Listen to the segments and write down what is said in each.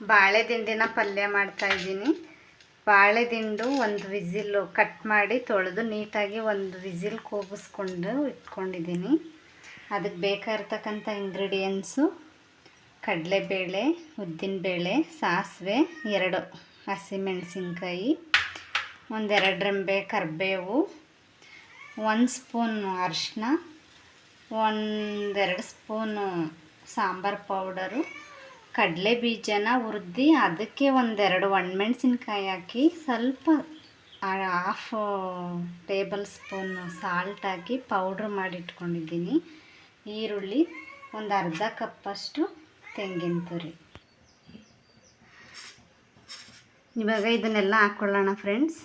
ಬಾಳೆದಿಂಡಿನ ಪಲ್ಯ ಮಾಡ್ತಾಯಿದ್ದೀನಿ. ಬಾಳೆದಿಂಡು ಒಂದು ವಿಸಿಲ್ ಕಟ್ ಮಾಡಿ ತೊಳೆದು ನೀಟಾಗಿ ಒಂದು ವಿಸಿಲ್ ಕೂಗಿಸ್ಕೊಂಡು ಇಟ್ಕೊಂಡಿದ್ದೀನಿ. ಅದಕ್ಕೆ ಬೇಕಾಗಿರ್ತಕ್ಕಂಥ ಇಂಗ್ರೀಡಿಯೆಂಟ್ಸು ಕಡಲೆಬೇಳೆ, ಉದ್ದಿನಬೇಳೆ, ಸಾಸಿವೆ, 2 ಹಸಿಮೆಣಸಿನ್ಕಾಯಿ, 1-2 ರೆಂಬೆ ಕರಿಬೇವು, 1 ಸ್ಪೂನ್ ಅರಿಶಿನ, 1-2 ಸ್ಪೂನು ಸಾಂಬಾರು ಪೌಡರು, ಕಡಲೆ ಬೀಜನ ಹುರಿದು ಅದಕ್ಕೆ 1-2 ಒಣಮೆಣಸಿನ್ಕಾಯಿ ಹಾಕಿ ಸ್ವಲ್ಪ 1/2 ಟೇಬಲ್ ಸ್ಪೂನು ಸಾಲ್ಟ್ ಹಾಕಿ ಪೌಡ್ರ್ ಮಾಡಿ ಇಟ್ಕೊಂಡಿದ್ದೀನಿ. ಈರುಳ್ಳಿ, ಒಂದು ಅರ್ಧ ಕಪ್ಪಷ್ಟು ತೆಂಗಿನ ತುರಿ. ಇವಾಗ ಇದನ್ನೆಲ್ಲ ಹಾಕ್ಕೊಳ್ಳೋಣ ಫ್ರೆಂಡ್ಸ್.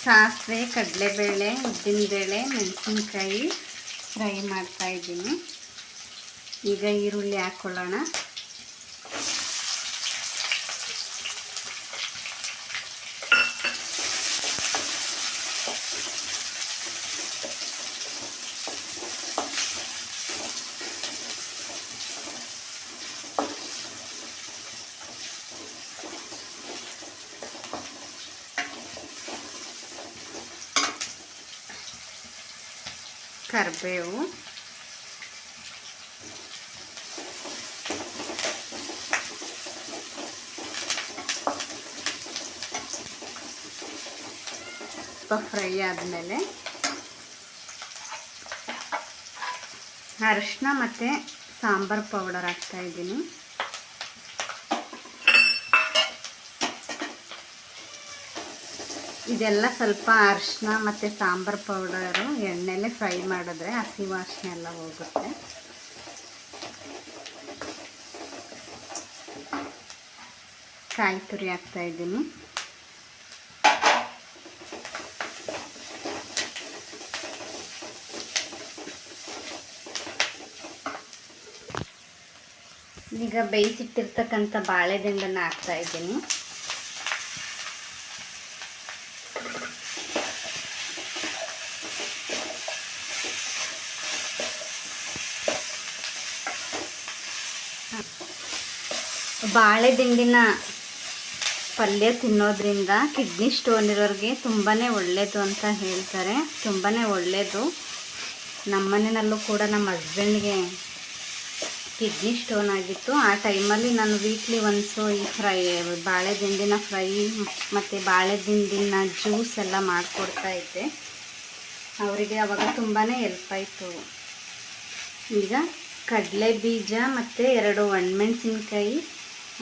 ಸಾಸಿವೆ, ಕಡಲೆಬೇಳೆ, ಉದ್ದಿನಬೇಳೆ, ಮೆಣಸಿನ್ಕಾಯಿ ಫ್ರೈ ಮಾಡ್ತಾಯಿದ್ದೀನಿ. ಈಗ ಈರುಳ್ಳಿ ಹಾಕ್ಕೊಳ್ಳೋಣ. ಕರಿಬೇವು, ಸ್ವಲ್ಪ ಫ್ರೈ ಆದಮೇಲೆ ಅರಿಶಿನ ಮತ್ತು ಸಾಂಬಾರು ಪೌಡರ್ ಹಾಕ್ತಾಯಿದ್ದೀನಿ. ಇದೆಲ್ಲ ಸ್ವಲ್ಪ ಅರಿಶಿನ ಮತ್ತು ಸಾಂಬಾರು ಪೌಡರು ಎಣ್ಣೆಲೆ ಫ್ರೈ ಮಾಡಿದ್ರೆ ಹಸಿ ವಾಸನೆ ಎಲ್ಲ ಹೋಗುತ್ತೆ. ಕಾಯಿ ತುರಿ ಹಾಕ್ತಾಯಿದ್ದೀನಿ. ಈಗ ಬೇಯಿಸಿಟ್ಟಿರ್ತಕ್ಕಂಥ ಬಾಳೆದಿಂಡನ್ನು ಹಾಕ್ತಾಯಿದ್ದೀನಿ. ಬಾಳೆದಿಂಡಿನ ಪಲ್ಯ ತಿನ್ನೋದ್ರಿಂದ ಕಿಡ್ನಿ ಸ್ಟೋನ್ ಇರೋರಿಗೆ ತುಂಬಾ ಒಳ್ಳೆಯದು ಅಂತ ಹೇಳ್ತಾರೆ. ತುಂಬಾ ಒಳ್ಳೆಯದು. ನಮ್ಮನೆಯಲ್ಲೂ ಕೂಡ ನಮ್ಮ ಹಸ್ಬೆಂಡ್ಗೆ ಕಿಡ್ನಿ ಸ್ಟೋನ್ ಆಗಿತ್ತು. ಆ ಟೈಮಲ್ಲಿ ನಾನು ವೀಕ್ಲಿ ಒನ್ಸು ಈ ಬಾಳೆದಿಂಡಿನ ಫ್ರೈ ಮತ್ತು ಬಾಳೆದಿಂಡಿನ ಜ್ಯೂಸ್ ಎಲ್ಲ ಮಾಡಿಕೊಡ್ತಾಯಿದ್ದೆ ಅವರಿಗೆ. ಆವಾಗ ತುಂಬಾ ಹೆಲ್ಪ್ ಆಯಿತು. ಈಗ ಕಡಲೆ ಬೀಜ ಮತ್ತು 2 ಒಣಮೆಣಸಿನ್ಕಾಯಿ,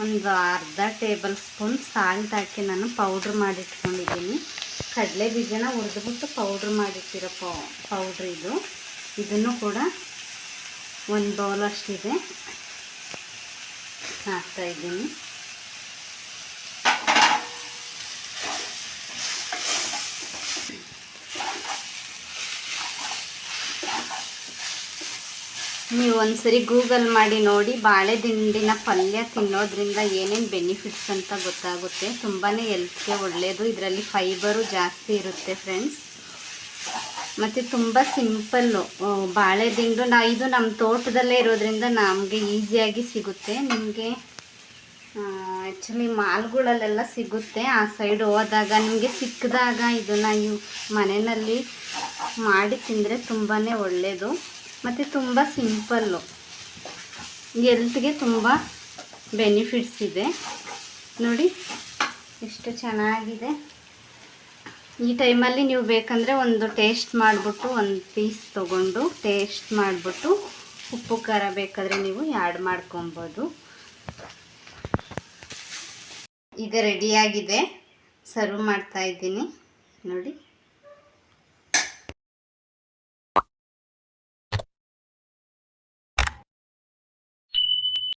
ಒಂದು ಅರ್ಧ ಟೇಬಲ್ ಸ್ಪೂನ್ ಸಾಲ್ಟ್ ಹಾಕಿ ನಾನು ಪೌಡ್ರ್ ಮಾಡಿಟ್ಕೊಂಡಿದ್ದೀನಿ. ಕಡಲೆ ಬೀಜನ ಹುರಿದ್ಬಿಟ್ಟು ಪೌಡ್ರ್ ಮಾಡಿಟ್ಟಿರೋ ಪೌಡ್ರ್ ಇದು. ಇದನ್ನು ಕೂಡ 1 ಬೌಲ್ ಅಷ್ಟಿದೆ ಹಾಕ್ತಾಯಿದ್ದೀನಿ. ನೀವು ಒಂದ್ಸರಿ ಗೂಗಲ್ ಮಾಡಿ ನೋಡಿ, ಬಾಳೆದಿಂಡಿನ ಪಲ್ಯ ತಿನ್ನೋದ್ರಿಂದ ಏನೇನು ಬೆನಿಫಿಟ್ಸ್ ಅಂತ ಗೊತ್ತಾಗುತ್ತೆ. ತುಂಬಾ ಹೆಲ್ತ್ಗೆ ಒಳ್ಳೆಯದು. ಇದರಲ್ಲಿ ಫೈಬರು ಜಾಸ್ತಿ ಇರುತ್ತೆ ಫ್ರೆಂಡ್ಸ್. ಮತ್ತು ತುಂಬ ಸಿಂಪಲ್ಲು ಬಾಳೆದಿಂಡು. ಇದು ನಮ್ಮ ತೋಟದಲ್ಲೇ ಇರೋದ್ರಿಂದ ನಮಗೆ ಈಸಿಯಾಗಿ ಸಿಗುತ್ತೆ. ನಿಮಗೆ ಆ್ಯಕ್ಚುಲಿ ಮಾಲ್ಗಳಲ್ಲೆಲ್ಲ ಸಿಗುತ್ತೆ. ಆ ಸೈಡ್ ಹೋದಾಗ ನಿಮಗೆ ಸಿಕ್ಕಿದಾಗ ಇದನ್ನು ಮನೆಯಲ್ಲಿ ಮಾಡಿ ತಿಂದರೆ ತುಂಬಾ ಒಳ್ಳೆಯದು. ಮತ್ತು ತುಂಬ ಸಿಂಪಲ್ಲು, ಹೆಲ್ತ್ಗೆ ತುಂಬ ಬೆನಿಫಿಟ್ಸ್ ಇದೆ. ನೋಡಿ ಎಷ್ಟು ಚೆನ್ನಾಗಿದೆ. ಈ ಟೈಮಲ್ಲಿ ನೀವು ಬೇಕಂದರೆ ಒಂದು ಟೇಸ್ಟ್ ಮಾಡಿಬಿಟ್ಟು ಒಂದು ಪೀಸ್ ತೊಗೊಂಡು ಟೇಸ್ಟ್ ಮಾಡಿಬಿಟ್ಟು ಉಪ್ಪು ಖಾರ ಬೇಕಾದರೆ ನೀವು ಆ್ಯಡ್ ಮಾಡ್ಕೊಬೋದು. ಈಗ ರೆಡಿಯಾಗಿದೆ, ಸರ್ವ್ ಮಾಡ್ತಾಯಿದ್ದೀನಿ ನೋಡಿ.